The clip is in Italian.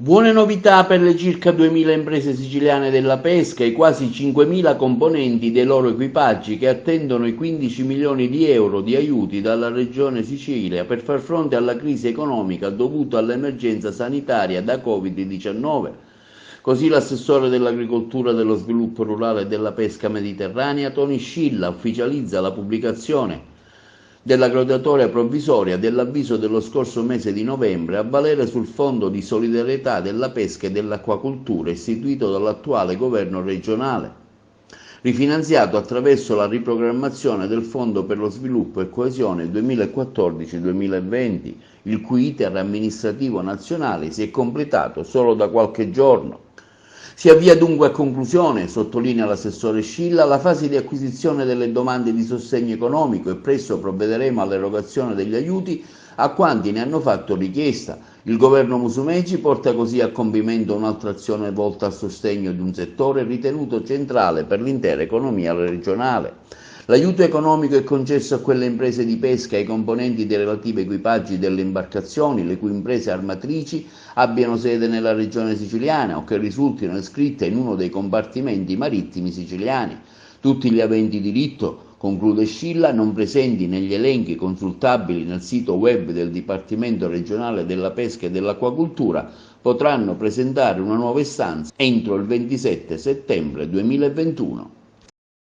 Buone novità per le circa 2000 imprese siciliane della pesca e i quasi 5000 componenti dei loro equipaggi che attendono i 15 milioni di euro di aiuti dalla Regione Sicilia per far fronte alla crisi economica dovuta all'emergenza sanitaria da Covid-19. Così l'assessore dell'agricoltura, dello sviluppo rurale e della pesca mediterranea, Tony Scilla, ufficializza la pubblicazione della graduatoria provvisoria dell'avviso dello scorso mese di novembre a valere sul Fondo di solidarietà della pesca e dell'acquacoltura istituito dall'attuale governo regionale, rifinanziato attraverso la riprogrammazione del Fondo per lo sviluppo e coesione 2014-2020, il cui iter amministrativo nazionale si è completato solo da qualche giorno. Si avvia dunque a conclusione, sottolinea l'assessore Scilla, la fase di acquisizione delle domande di sostegno economico e presto provvederemo all'erogazione degli aiuti a quanti ne hanno fatto richiesta. Il governo Musumeci porta così a compimento un'altra azione volta al sostegno di un settore ritenuto centrale per l'intera economia regionale. L'aiuto economico è concesso a quelle imprese di pesca e ai componenti dei relativi equipaggi delle imbarcazioni le cui imprese armatrici abbiano sede nella regione siciliana o che risultino iscritte in uno dei compartimenti marittimi siciliani. Tutti gli aventi diritto, conclude Scilla, non presenti negli elenchi consultabili nel sito web del Dipartimento regionale della pesca e dell'acquacoltura potranno presentare una nuova istanza entro il 27 settembre 2021.